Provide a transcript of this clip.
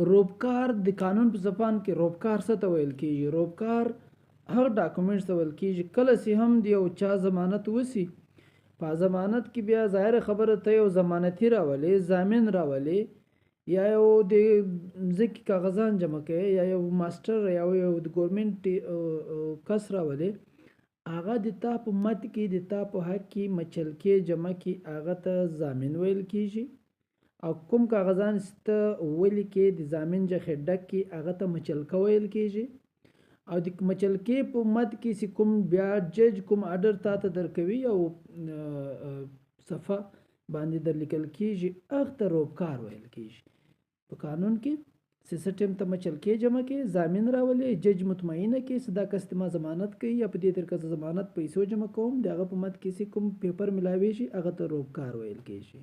روبکار د قانون په زبان کې روبکار څه ته ویل کېږي؟ روبکار هغه ډاکومنټس ته ویل کېږي کله چې هم د یو چا ضمانت وسی، په ضمانت کې بیا ظاهر خبره ته یو ضمانتي راولې، ضامن راولې، یا یو د ځکه کاغذان جمع کوي، یا یو ماسټر یا یو د ګورنمنت کس راولې، هغه د تا په مد کې د تا په حق کې مچلکې جمع کې هغه ته ضامن ویل کېږي. او کوم کاغذان ته ولیکې د ضامن جخې ډک کې هغه ته مچلکه ویل کېږي. او د مچلکې په مد کې چې کوم بیا جج کوم آرډر تا ته درکوي او صفحه باندې درلیکل کېږي هغه ته روبکار ویل کېږي. په قانون کې سیستم ته مچلکې جمع کې ضامن راولي، جج مطمئنه کې چې دا کس ما ضمانت کوي یا په دې طریقه ضمانت پیسو جمع کوم د هغه په مد کې چې کوم پیپر ملاوي شي هغه ته روبکار ویل کېږي.